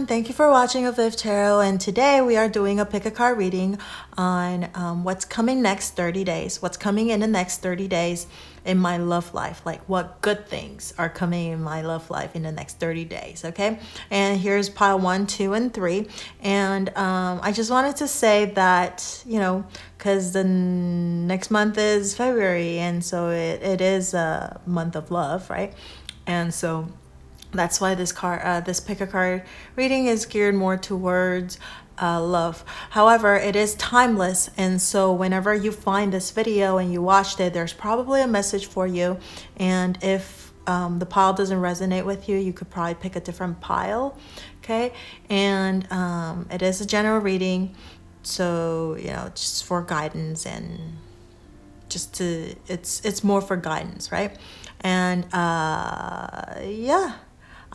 everyone, thank you for watching avivTarot, and today we are doing a pick a card reading on what's coming next 30 days, what's coming in the next 30 days in my love life, like what good things are coming in my love life in the next 30 days, okay? And here's pile 1, 2, and 3, and I just wanted to say that, you know, because the next month is February, and so it is a month of love, right? And so that's why this pick a card reading is geared more towards love. However, it is timeless, and so whenever you find this video and you watched it, there's probably a message for you. And if the pile doesn't resonate with you, you could probably pick a different pile, okay? And it is a general reading, so you know, just for guidance and just to it's more for guidance, right? And yeah,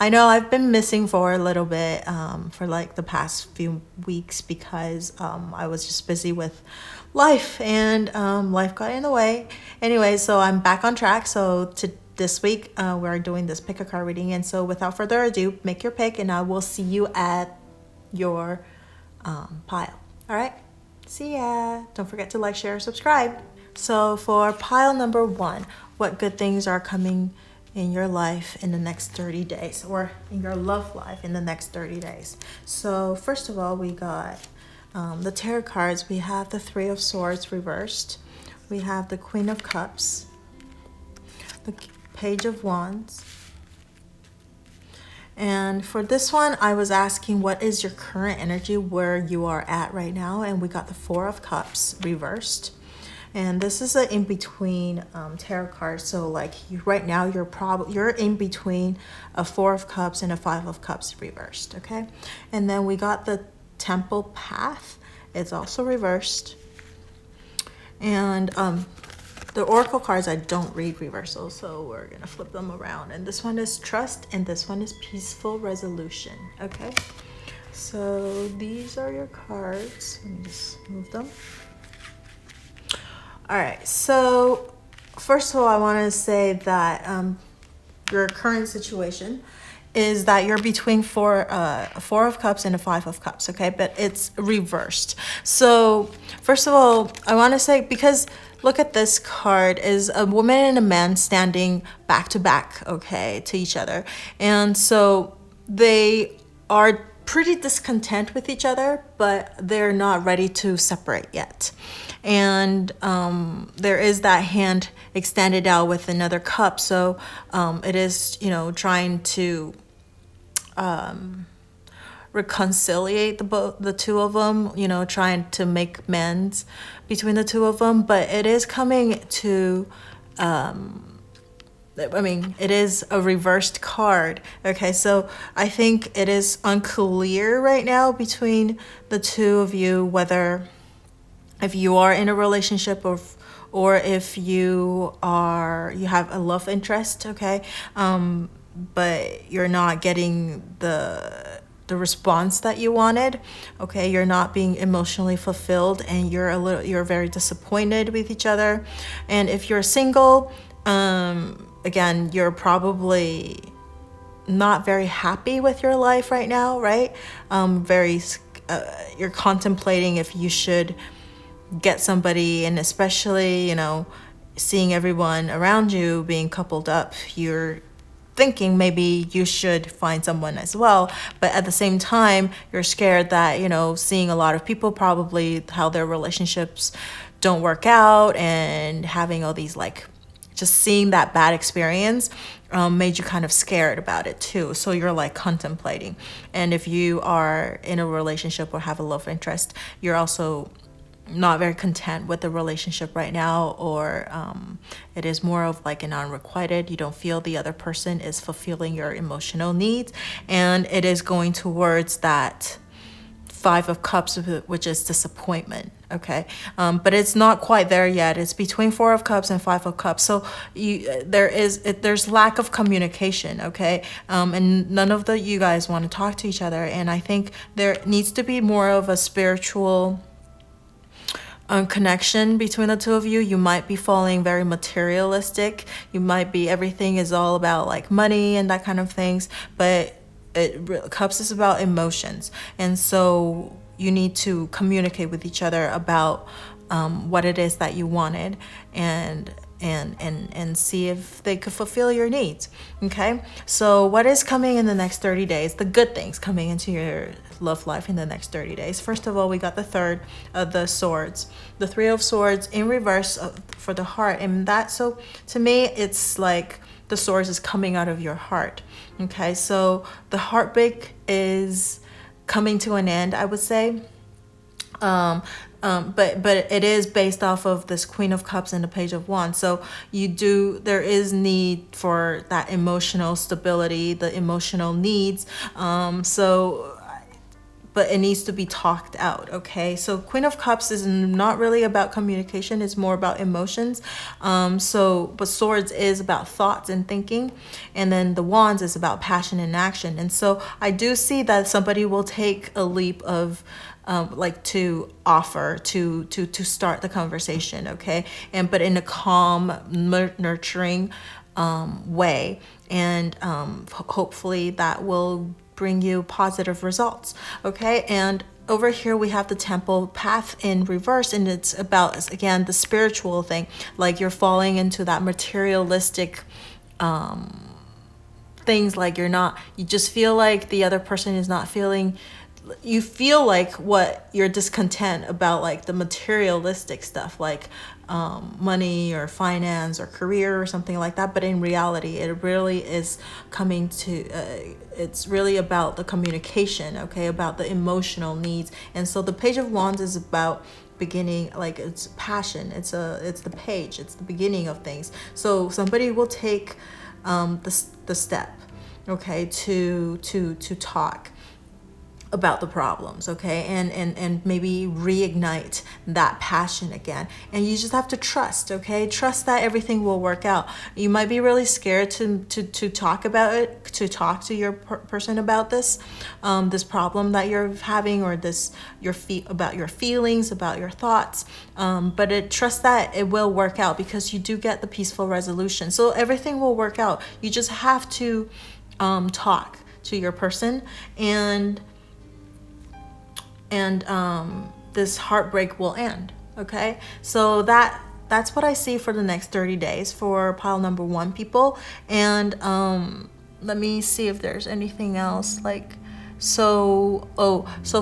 I know I've been missing for a little bit for like the past few weeks because I was just busy with life, and life got in the way. Anyway, so I'm back on track. So this week we're doing this pick a card reading, and so without further ado, make your pick and I will see you at your pile. All right, see ya. Don't forget to like, share, subscribe. So for pile number 1, what good things are coming in your life in the next 30 days, or in your love life in the next 30 days. So first of all, we got the tarot cards. We have the 3 of Swords reversed. We have the Queen of Cups, the Page of Wands. And for this one, I was asking, what is your current energy, where you are at right now? And we got the 4 of Cups reversed. And this is an in-between tarot card. So like right now, you're in between a 4 of Cups and a 5 of Cups reversed, okay? And then we got the Temple Path. It's also reversed. And the Oracle cards, I don't read reversals, so we're gonna flip them around. And this one is Trust, and this one is Peaceful Resolution, okay? So these are your cards. Let me just move them. All right, so first of all, I want to say that your current situation is that you're between a 4 of Cups and a 5 of Cups, okay? But it's reversed. So first of all, I want to say, because look at this card, is a woman and a man standing back to back, okay, to each other. And so they are pretty discontent with each other, but they're not ready to separate yet. And there is that hand extended out with another cup, so it is, you know, trying to reconciliate the two of them, you know, trying to make amends between the two of them. But it is coming to I mean, it is a reversed card, okay? So I think it is unclear right now between the two of you whether if you are in a relationship or if you have a love interest, okay? But you're not getting the response that you wanted, okay? You're not being emotionally fulfilled, and you're very disappointed with each other. And if you're single, again, you're probably not very happy with your life right now, right? You're contemplating if you should get somebody, and especially, you know, seeing everyone around you being coupled up, you're thinking maybe you should find someone as well. But at the same time, you're scared that, you know, seeing a lot of people, probably how their relationships don't work out, and having all these, like, just seeing that bad experience made you kind of scared about it too. So you're like contemplating. And if you are in a relationship or have a love interest, you're also not very content with the relationship right now, or it is more of like an unrequited. You don't feel the other person is fulfilling your emotional needs, and it is going towards that 5 of Cups, which is disappointment, okay? But it's not quite there yet. It's between 4 of Cups and 5 of Cups. So there's lack of communication, okay? And none of you guys want to talk to each other. And I think there needs to be more of a spiritual connection between the two of you. You might be falling very materialistic. You might be, everything is all about like money and that kind of things, but Cups is about emotions, and so you need to communicate with each other about what it is that you wanted, and see if they could fulfill your needs. Okay, so what is coming in the next 30 days, the good things coming into your love life in the next 30 days? First of all, we got the third of the swords, the three of swords in reverse for the heart. And that, so to me, it's like the swords is coming out of your heart. Okay, so the heartbreak is coming to an end, I would say. But it is based off of this Queen of Cups and the Page of Wands. So there is need for that emotional stability, the emotional needs. But it needs to be talked out, okay? So Queen of Cups is not really about communication, it's more about emotions. But Swords is about thoughts and thinking, and then the Wands is about passion and action. And so I do see that somebody will take a leap of to offer to start the conversation, okay? But in a calm, nurturing way, and hopefully that will bring you positive results, okay? And over here we have the Temple path in reverse, and it's about, again, the spiritual thing, like you're falling into that materialistic things, like you just feel like the other person is not feeling, you feel like what you're discontent about, like the materialistic stuff, like money or finance or career or something like that. But in reality, it really is coming to it's really about the communication, okay, about the emotional needs. And so the Page of Wands is about beginning, like it's passion, it's the page, it's the beginning of things. So somebody will take the step, okay, to talk about the problems, okay, and maybe reignite that passion again. And you just have to trust, okay, trust that everything will work out. You might be really scared to talk about it, to talk to your person about this problem that you're having, or about your feelings, about your thoughts, but trust that it will work out, because you do get the peaceful resolution. So everything will work out. You just have to talk to your person, and this heartbreak will end, okay? So that's what I see for the next 30 days for pile number 1, people. And let me see if there's anything else, like, so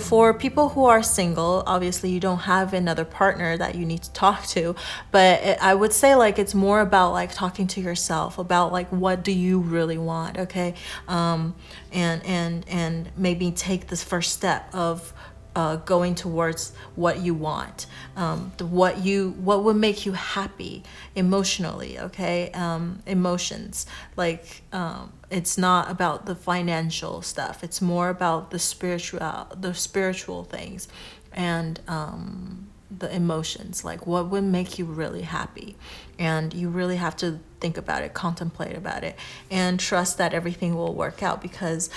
for people who are single, obviously you don't have another partner that you need to talk to, but I would say, like, it's more about like talking to yourself about, like, what do you really want, okay? And maybe take this first step of going towards what you want, what would make you happy emotionally, okay? Emotions, like, it's not about the financial stuff, it's more about the spiritual things, and the emotions, like what would make you really happy. And you really have to think about it, contemplate about it, and trust that everything will work out, because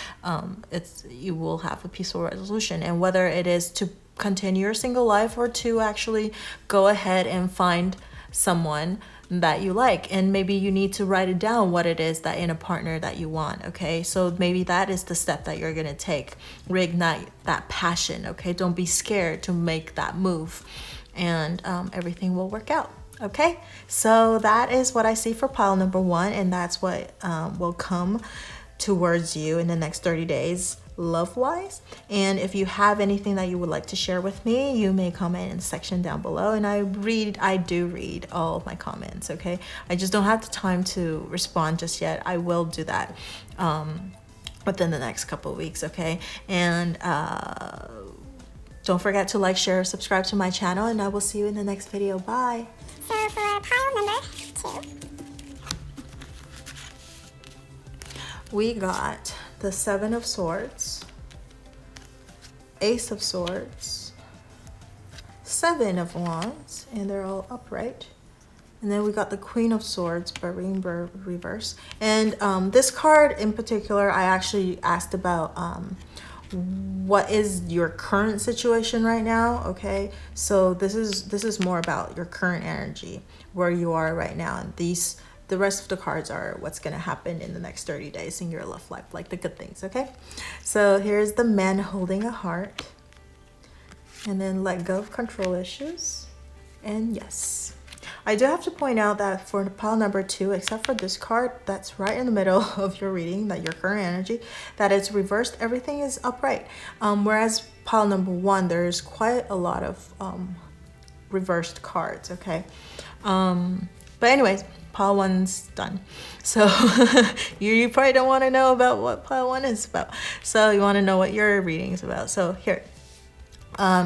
you will have a peaceful resolution. And whether it is to continue your single life, or to actually go ahead and find someone that you like, and maybe you need to write it down, what it is that in a partner that you want, okay? So maybe that is the step that you're gonna take, reignite that passion, okay? Don't be scared to make that move, and everything will work out, okay? So that is what I see for pile number 1, and that's what will come towards you in the next 30 days, love-wise. And if you have anything that you would like to share with me, you may comment in the section down below, and I do read all of my comments, okay? I just don't have the time to respond just yet. I will do that within the next couple of weeks, okay? And don't forget to like, share, subscribe to my channel, and I will see you in the next video. Bye. So for pile number 2, we got the 7 of Swords, Ace of Swords, 7 of Wands, and they're all upright. And then we got the Queen of Swords, but in reverse. And this card in particular, I actually asked about what is your current situation right now, okay? So this is more about your current energy, where you are right now. And this the rest of the cards are what's going to happen in the next 30 days in your love life, like the good things, okay? So here's the man holding a heart. And then let go of control issues. And yes. I do have to point out that for pile number 2, except for this card that's right in the middle of your reading, that your current energy, that it's reversed, everything is upright. Whereas pile number 1, there's quite a lot of reversed cards, okay? But anyways, pile 1's done. So you probably don't want to know about what pile 1 is about. So you want to know what your reading is about. So here.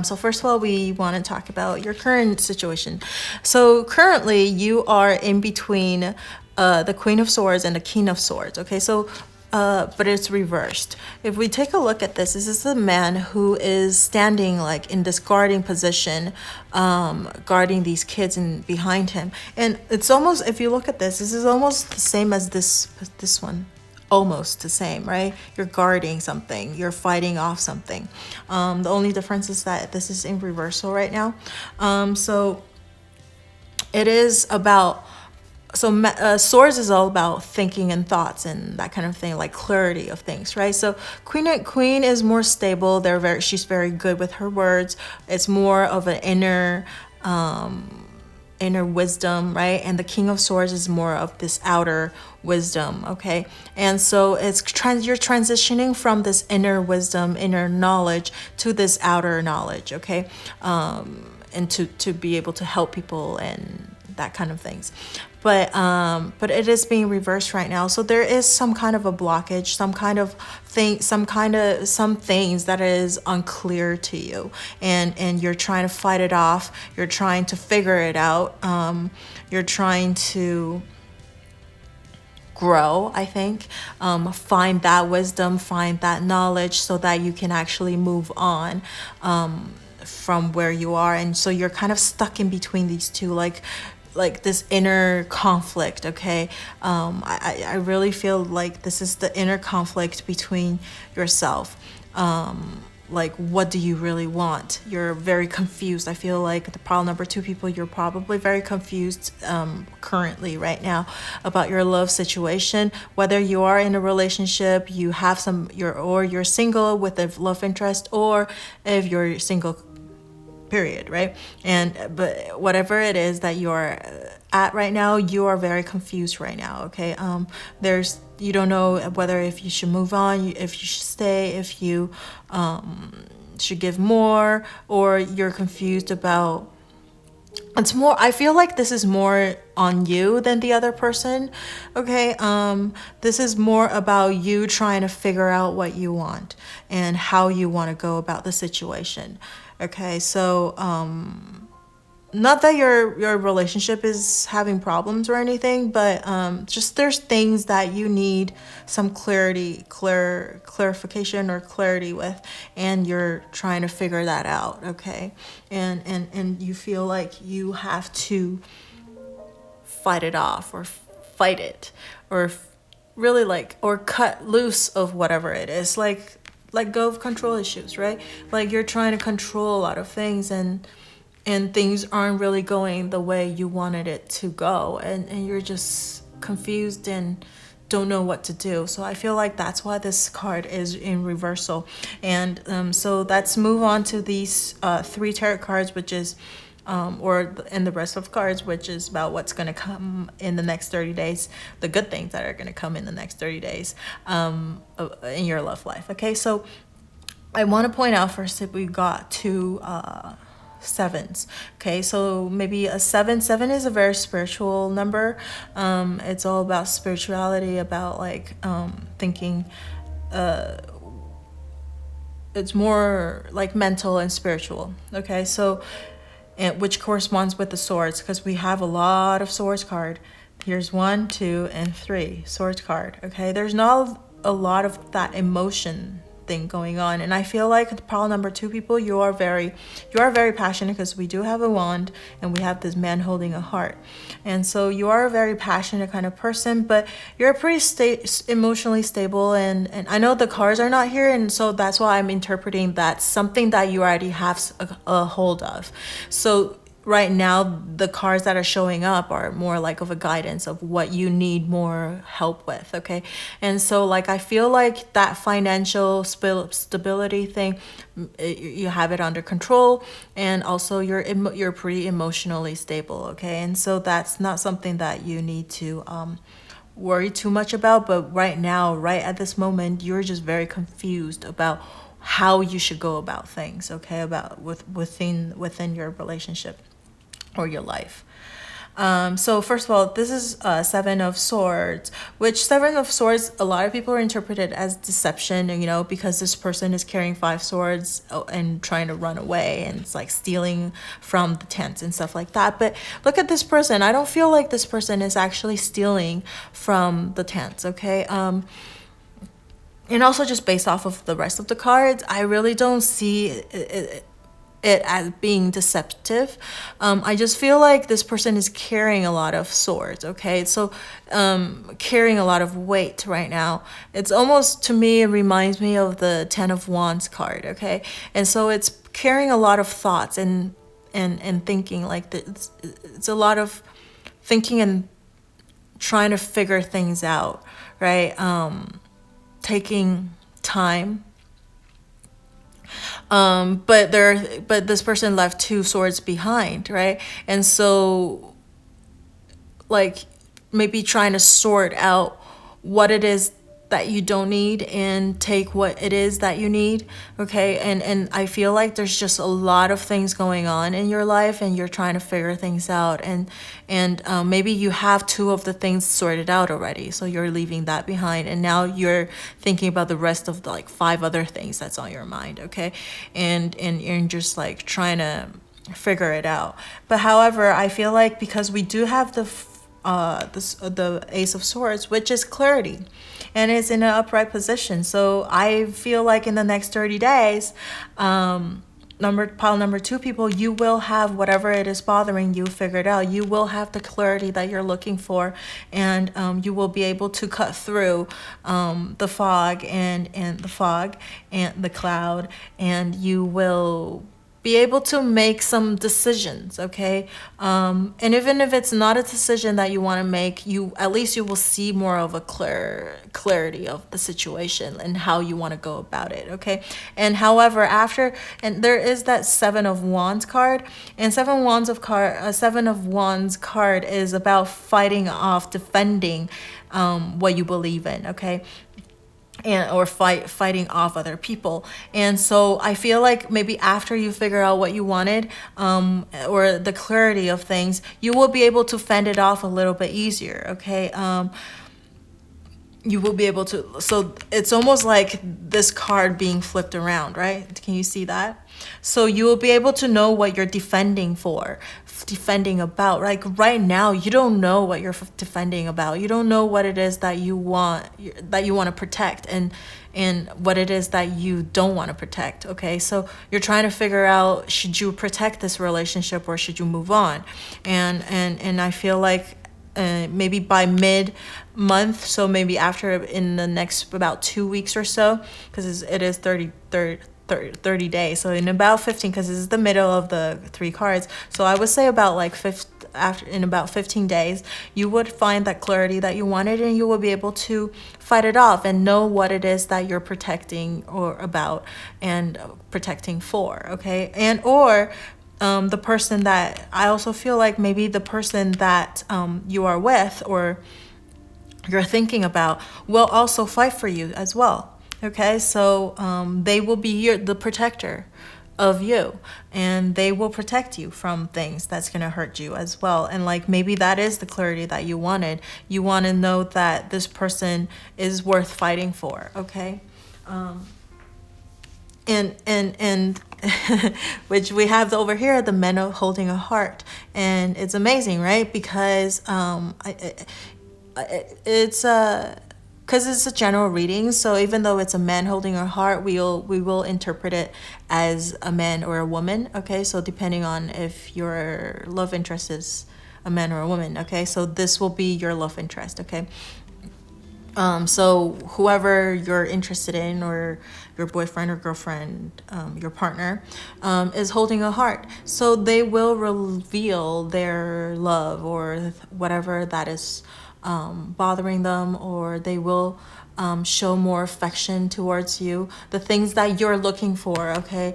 So first of all, we want to talk about your current situation. So currently you are in between the Queen of Swords and the King of Swords. Okay, so but it's reversed. If we take a look at this is the man who is standing like in this guarding position, guarding these kids and behind him. And it's almost, if you look at this is almost the same as this one. Almost the same, right? You're guarding something, you're fighting off something. The only difference is that this is in reversal right now. So it is about, swords is all about thinking and thoughts and that kind of thing, like clarity of things, right? So queen is more stable. She's very good with her words. It's more of an inner wisdom, right? And the King of Swords is more of this outer wisdom, okay? And so it's you're transitioning from this inner wisdom, inner knowledge to this outer knowledge, okay? And to be able to help people and that kind of things. But it is being reversed right now. So there is some kind of a blockage, some things that is unclear to you, and you're trying to fight it off. You're trying to figure it out. You're trying to grow, I think, find that wisdom, find that knowledge so that you can actually move on from where you are. And so you're kind of stuck in between these two, like this inner conflict, okay? I really feel like this is the inner conflict between yourself. Like, what do you really want? You're very confused. I feel like the pile number 2 people, you're probably very confused currently right now about your love situation. Whether you are in a relationship, you have you're single with a love interest, or if you're single, period, right? But whatever it is that you're at right now, you are very confused right now, okay? You don't know whether if you should move on, if you should stay, if you should give more, or you're confused about. It's more, I feel like this is more on you than the other person, okay? This is more about you trying to figure out what you want and how you want to go about the situation. Okay, so not that your relationship is having problems or anything, but just there's things that you need some clarification or clarity with, and you're trying to figure that out, okay? And you feel like you have to fight it off or fight it, or really or cut loose of whatever it is, like let go of control issues, right? Like you're trying to control a lot of things, and things aren't really going the way you wanted it to go, and you're just confused and don't know what to do. So I feel like that's why this card is in reversal. And so let's move on to these 3 tarot cards, which is and the rest of cards, which is about what's going to come in the next 30 days, the good things that are going to come in the next 30 days in your love life. Okay, so I want to point out first that we got 2 sevens. Okay, so maybe a 7 is a very spiritual number. It's all about spirituality, about thinking. It's more like mental and spiritual. Okay, so which corresponds with the swords, because we have a lot of swords card. Here's 1, 2, and 3 swords card. Okay, there's not a lot of that emotion thing going on, and I feel like the pile number 2 people, you are very passionate, because we do have a wand and we have this man holding a heart, and so you are a very passionate kind of person, but you're pretty emotionally stable, and I know the cards are not here, and so that's why I'm interpreting that something that you already have a hold of. So right now the cards that are showing up are more like of a guidance of what you need more help with, okay? And so like I feel like that financial stability thing, you have it under control, and also you're pretty emotionally stable, okay? And so that's not something that you need to worry too much about. But right now, right at this moment, you're just very confused about how you should go about things, okay? About within your relationship or your life. So first of all, this is Seven of Swords, which Seven of Swords, a lot of people interpret it as deception, you know, because this person is carrying 5 swords and trying to run away, and it's like stealing from the tent and stuff like that. But look at this person. I don't feel like this person is actually stealing from the tents, okay? And also just based off of the rest of the cards, I really don't see it as being deceptive. I just feel like this person is carrying a lot of swords, okay? So carrying a lot of weight right now. It's almost, to me, it reminds me of the 10 of Wands card, okay? And so it's carrying a lot of thoughts and thinking, like it's a lot of thinking and trying to figure things out, right? Taking time. But this person left 2 swords behind, right? And so like maybe trying to sort out what it is that you don't need and take what it is that you need, okay? And I feel like there's just a lot of things going on in your life, and you're trying to figure things out, and maybe you have 2 of the things sorted out already, so you're leaving that behind, and now you're thinking about the rest of the, like 5 other things that's on your mind, okay? And you're just like trying to figure it out. But however, I feel like because we do have the Ace of Swords, which is clarity, and it's in an upright position. So I feel like in the next 30 days, pile number 2 people, you will have whatever it is bothering you figured out. You will have the clarity that you're looking for, and you will be able to cut through the fog and the cloud, and you will be able to make some decisions, okay? And even if it's not a decision that you want to make, at least you will see more of a clarity of the situation and how you want to go about it, okay? And however, and there is that 7 of Wands card, and 7 of Wands card is about fighting off, defending what you believe in, okay? Or fighting off other people. And so I feel like maybe after you figure out what you wanted, or the clarity of things, you will be able to fend it off a little bit easier, okay? You will be able to, so it's almost like this card being flipped around, right? Can you see that? So you will be able to know what you're defending about. Like right now, you don't know what you're defending about. You don't know what it is that you want to protect, and what it is that you don't want to protect, okay? So you're trying to figure out, should you protect this relationship or should you move on? And I feel like maybe by mid-month, so maybe in the next about 2 weeks or so, because it is 30 days, so in about 15, because this is the middle of the 3 cards, so I would say about like in about 15 days, you would find that clarity that you wanted, and you will be able to fight it off and know what it is that you're protecting or about and protecting for, okay? And or the person that, I also feel like maybe the person that you are with or you're thinking about will also fight for you as well. Okay, so they will be the protector of you, and they will protect you from things that's going to hurt you as well. And like maybe that is the clarity that you wanted. You want to know that this person is worth fighting for, okay? And which we have over here, the men holding a heart, and it's amazing, right? Because because it's a general reading, so even though it's a man holding a heart, we will interpret it as a man or a woman, okay? So depending on if your love interest is a man or a woman, okay? So this will be your love interest, okay? So whoever you're interested in, or your boyfriend or girlfriend, your partner, is holding a heart. So they will reveal their love or whatever that is bothering them, or they will show more affection towards you. The things that you're looking for, okay,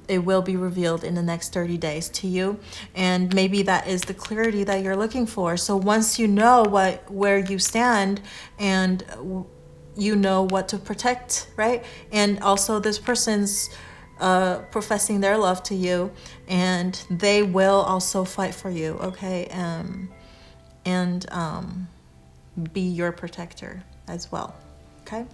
it will be revealed in the next 30 days to you. And maybe that is the clarity that you're looking for. So once you know where you stand, and you know what to protect, right? And also this person's professing their love to you, and they will also fight for you, okay? And be your protector as well, okay?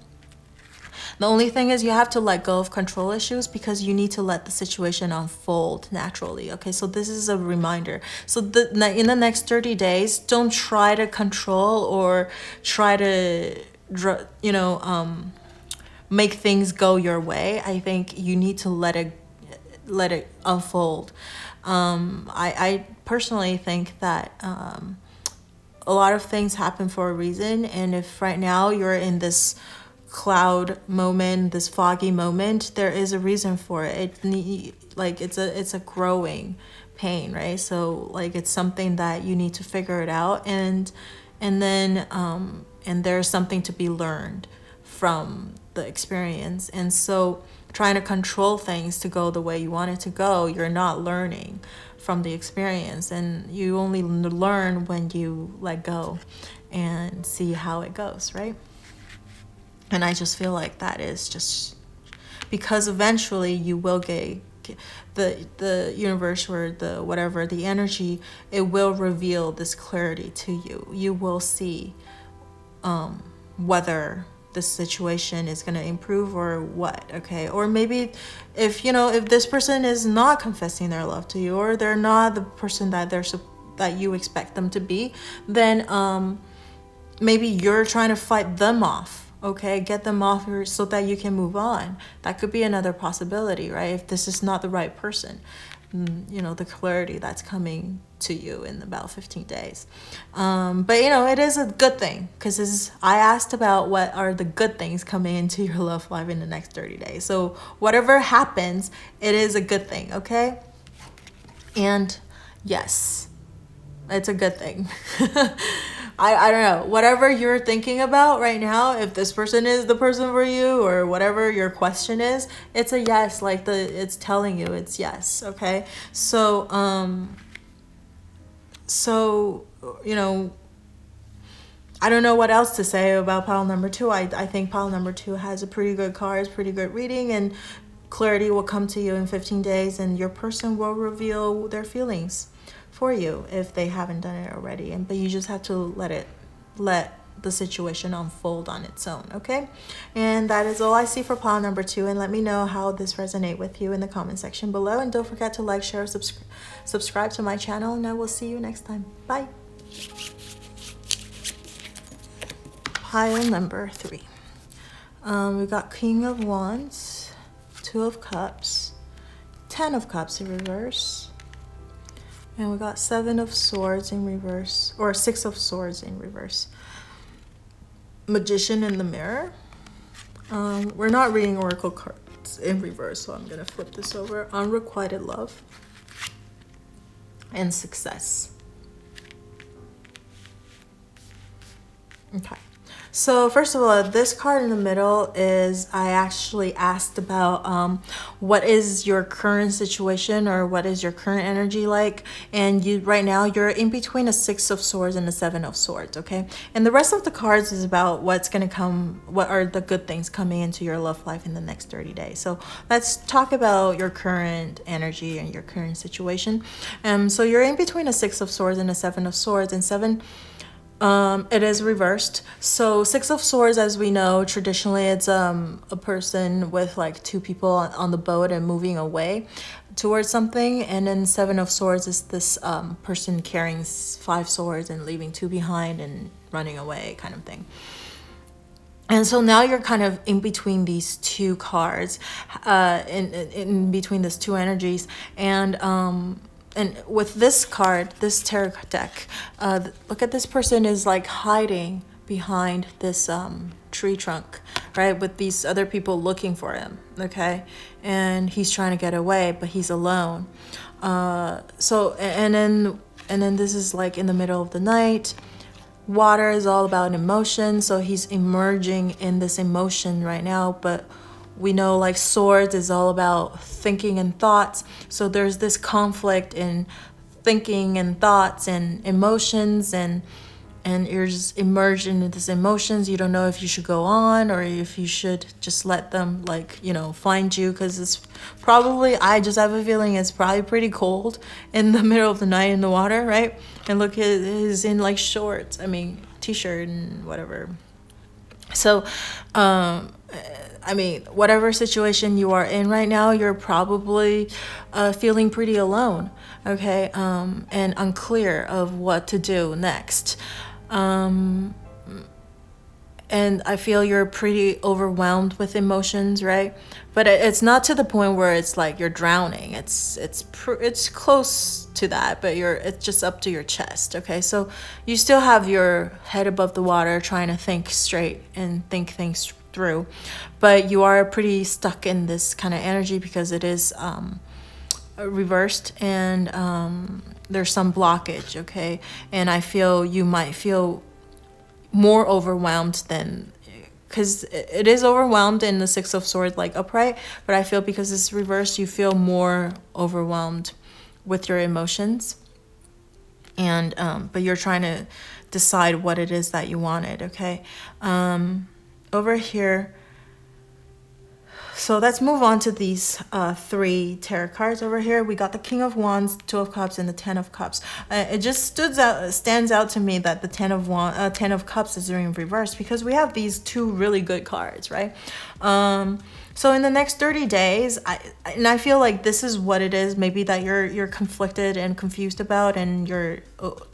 The only thing is you have to let go of control issues, because you need to let the situation unfold naturally, okay? So this is a reminder. So in the next 30 days, don't try to control or try to, make things go your way. I think you need to let it unfold. I personally think that a lot of things happen for a reason, and if right now you're in this cloud moment, this foggy moment, there is a reason for it. It's a growing pain, right? So like it's something that you need to figure it out, and then there's something to be learned from the experience. And so trying to control things to go the way you want it to go, you're not learning from the experience, and you only learn when you let go and see how it goes, right? And I just feel like that is just because eventually you will get the universe, or the whatever, the energy, it will reveal this clarity to you. You will see whether the situation is going to improve or what, okay? Or maybe if this person is not confessing their love to you, or they're not the person that you expect them to be, then maybe you're trying to fight them off, okay? Get them off so that you can move on. That could be another possibility, right? If this is not the right person, the clarity that's coming to you in about 15 days. But it is a good thing, because I asked about what are the good things coming into your love life in the next 30 days. So whatever happens, it is a good thing, okay? And yes, it's a good thing. I don't know, whatever you're thinking about right now, if this person is the person for you, or whatever your question is, it's a yes. Like it's telling you it's yes, okay? So I don't know what else to say about pile number 2. I think pile number 2 has a pretty good cards, pretty good reading, and clarity will come to you in 15 days, and your person will reveal their feelings for you if they haven't done it already. But you just have to let the situation unfold on its own, okay? And that is all I see for pile number 2, and let me know how this resonates with you in the comment section below, and don't forget to like, share, subscribe to my channel, and I will see you next time. Bye. Pile number 3. We got King of Wands, 2 of Cups, 10 of Cups in reverse, and we got 7 of Swords in reverse, or 6 of Swords in reverse. Magician in the Mirror. We're not reading Oracle cards in reverse, so I'm going to flip this over. Unrequited Love and Success. Okay. So first of all, this card in the middle is, I actually asked about what is your current situation, or what is your current energy like, and right now you're in between a 6 of Swords and a 7 of Swords, okay? And the rest of the cards is about what's going to come, what are the good things coming into your love life in the next 30 days. So let's talk about your current energy and your current situation. So you're in between a 6 of Swords and a 7 of Swords, and 7, it is reversed. So 6 of Swords, as we know, traditionally it's a person with like 2 people on the boat and moving away towards something, and then 7 of Swords is this person carrying 5 swords and leaving 2 behind and running away kind of thing. And so now you're kind of in between these 2 cards, in between these 2 energies, and with this card, this tarot deck, look at this person is like hiding behind this tree trunk, right? With these other people looking for him, okay? And he's trying to get away, but he's alone. So and then this is like in the middle of the night. Water is all about emotion, so he's emerging in this emotion right now, but we know like swords is all about thinking and thoughts. So there's this conflict in thinking and thoughts and emotions, and you're just immersed in these emotions. You don't know if you should go on or if you should just let them, like, you know, find you, because it's probably, I just have a feeling it's probably pretty cold in the middle of the night in the water, right? And look, he's in like shorts, I mean t-shirt and whatever. So I mean, whatever situation you are in right now, you're probably feeling pretty alone, okay, and unclear of what to do next. And I feel you're pretty overwhelmed with emotions, right? But it's not to the point where it's like you're drowning. It's close to that, but it's just up to your chest, okay? So you still have your head above the water, trying to think straight and think things through, but you are pretty stuck in this kind of energy because it is reversed, and there's some blockage, okay? And I feel you might feel more overwhelmed than, because it is overwhelmed in the Six of Swords, like upright, but I feel because it's reversed, you feel more overwhelmed with your emotions, and but you're trying to decide what it is that you wanted, okay? Over here, so let's move on to these three tarot cards. Over here we got the King of Wands, Two of Cups, and the Ten of Cups. It just stands out to me that the Ten of Cups is in reverse, because we have these two really good cards, right? So in the next 30 days, I feel like this is what it is, maybe that you're conflicted and confused about, and you're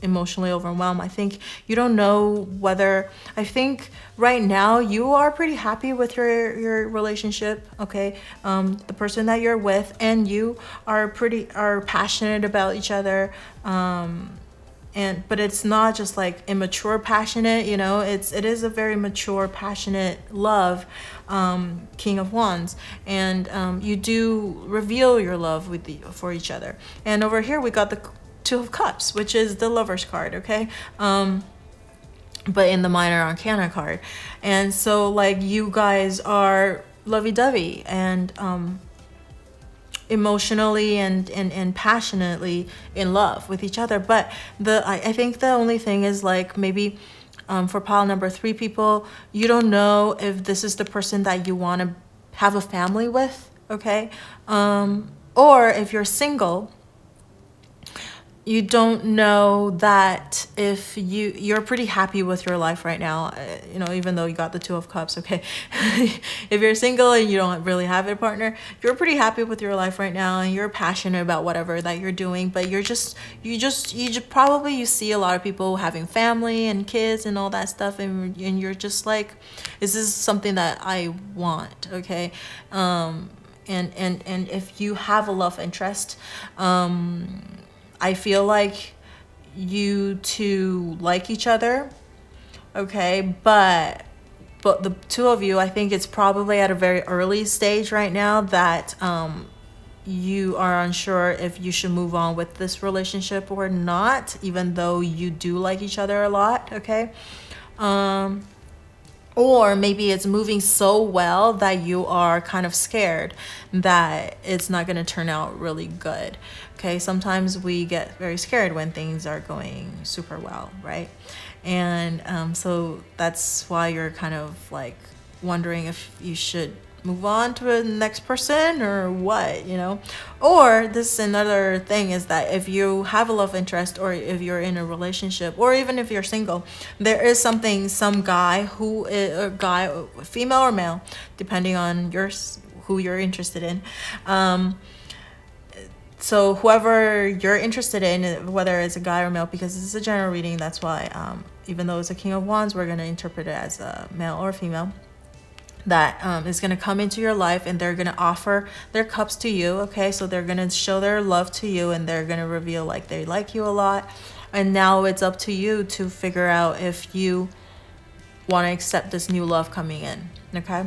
emotionally overwhelmed. I think you don't know whether, I think right now you are pretty happy with your relationship, okay? The person that you're with and you are passionate about each other, but it's not just like immature passionate, you know, it is a very mature passionate love, King of Wands, and you do reveal your love for each other. And over here we got the Two of Cups, which is the Lover's card, okay? But in the Minor Arcana card. And so like you guys are lovey-dovey and emotionally and passionately in love with each other. But I think the only thing is, like, maybe for pile number 3 people, you don't know if this is the person that you want to have a family with, okay? Or if you're single, you don't know that if you're pretty happy with your life right now, you know, even though you got the Two of Cups, okay? If you're single and you don't really have a partner, you're pretty happy with your life right now, and you're passionate about whatever that you're doing, but you see a lot of people having family and kids and all that stuff, and you're just like, is this something that I want, okay? And if you have a love interest, I feel like you two like each other, okay? But the two of you, I think it's probably at a very early stage right now that you are unsure if you should move on with this relationship or not, even though you do like each other a lot, okay? Or maybe it's moving so well that you are kind of scared that it's not going to turn out really good. Okay, sometimes we get very scared when things are going super well, right? And so that's why you're kind of like wondering if you should move on to the next person or what, you know? Or this is another thing, is that if you have a love interest, or if you're in a relationship, or even if you're single, there is some guy female or male, depending on who you're interested in. So whoever you're interested in, whether it's a guy or male, because this is a general reading, that's why even though it's a King of Wands, we're going to interpret it as a male or female, that is going to come into your life, and they're going to offer their cups to you, okay? So they're going to show their love to you, and they're going to reveal like they like you a lot. And now it's up to you to figure out if you want to accept this new love coming in, okay?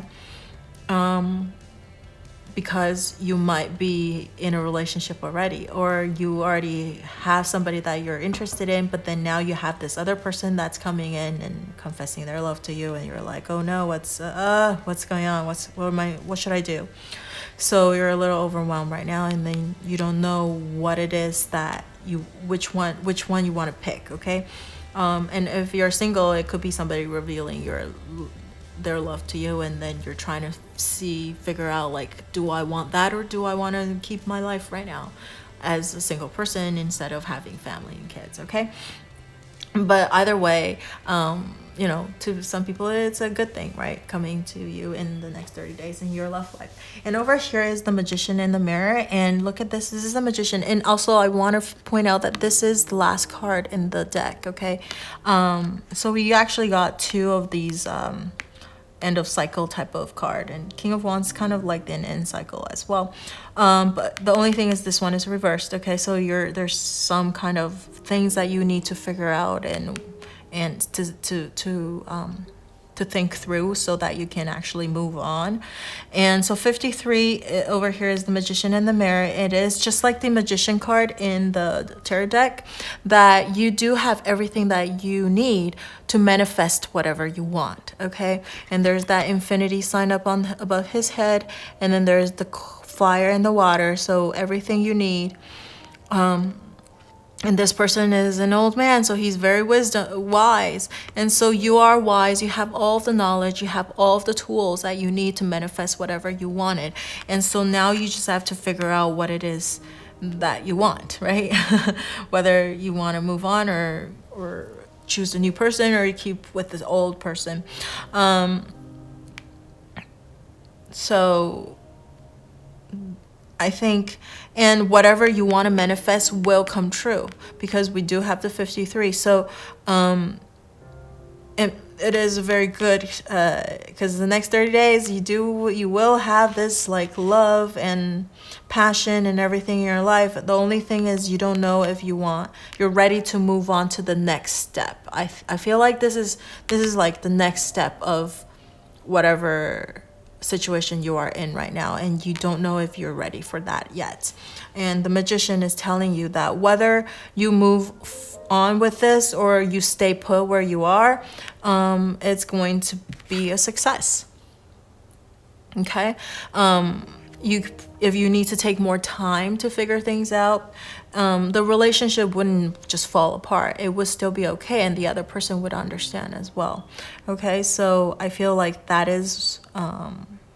Because you might be in a relationship already, or you already have somebody that you're interested in, but then now you have this other person that's coming in and confessing their love to you, and you're like, oh no, what's going on? What should I do? So you're a little overwhelmed right now, and then you don't know what it is that which one you want to pick, okay? And if you're single, it could be somebody revealing their love to you, and then you're trying to figure out, like, do I want that, or do I want to keep my life right now as a single person instead of having family and kids, okay? But either way, to some people it's a good thing, right, coming to you in the next 30 days in your love life. And over here is the Magician in the mirror, and look at this. This is the Magician. And also I want to point out that this is the last card in the deck, okay? So we actually got 2 of these end of cycle type of card, and King of Wands kind of like an end cycle as well, but the only thing is this one is reversed, okay? So there's some kind of things that you need to figure out and to think through so that you can actually move on. And so 53 over here is the Magician in the mirror. It is just like the Magician card in the tarot deck, that you do have everything that you need to manifest whatever you want, okay? And there's that infinity sign up above his head, and then there's the fire in the water, so everything you need. And this person is an old man, so he's very wise. And so you are wise. You have all the knowledge. You have all of the tools that you need to manifest whatever you wanted. And so now you just have to figure out what it is that you want, right? Whether you want to move on or choose a new person, or you keep with this old person. So I think, and whatever you want to manifest will come true, because we do have the 53. So it is very good, because the next 30 days you will have this like love and passion and everything in your life. The only thing is you don't know if you're ready to move on to the next step. I feel like this is like the next step of whatever situation you are in right now, and you don't know if you're ready for that yet. And the Magician is telling you that whether you move on with this or you stay put where you are, it's going to be a success, okay? If you need to take more time to figure things out, the relationship wouldn't just fall apart. It would still be okay, and the other person would understand as well, okay? So I feel like that is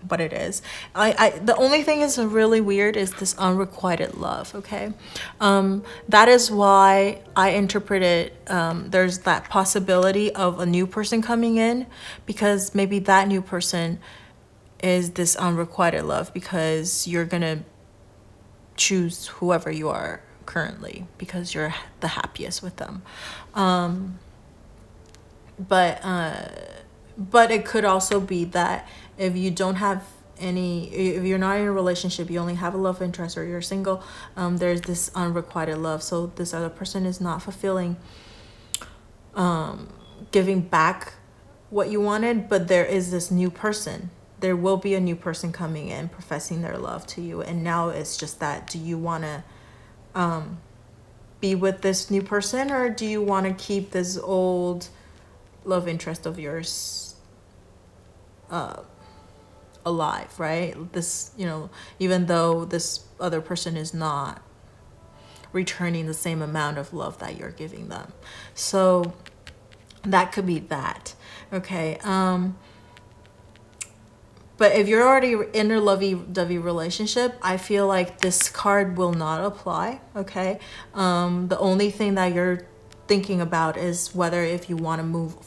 what it is. The only thing is really weird is this unrequited love, okay? That is why I interpreted there's that possibility of a new person coming in, because maybe that new person is this unrequited love, because you're gonna choose whoever you are currently because you're the happiest with them. But it could also be that if you don't have if you're not in a relationship, you only have a love interest, or you're single, there's this unrequited love. So this other person is not fulfilling, giving back what you wanted, but there is this new person. There will be a new person coming in, professing their love to you. And now it's just that, do you want to be with this new person, or do you want to keep this old love interest of yours alive, right? This, even though this other person is not returning the same amount of love that you're giving them. So that could be that, okay? But if you're already in a lovey-dovey relationship, I feel like this card will not apply, okay? The only thing that you're thinking about is whether if you want to move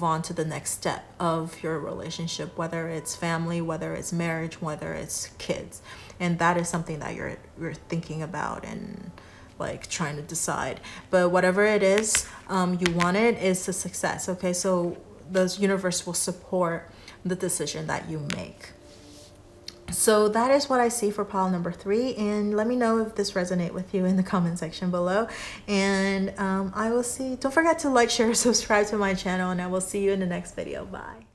on to the next step of your relationship, whether it's family, whether it's marriage, whether it's kids. And that is something that you're thinking about and like trying to decide. But whatever it is you wanted is a success, okay? So the universe will support the decision that you make. So that is what I see for pile number 3, and let me know if this resonates with you in the comment section below. And I will see. Don't forget to like, share, subscribe to my channel, and I will see you in the next video. Bye.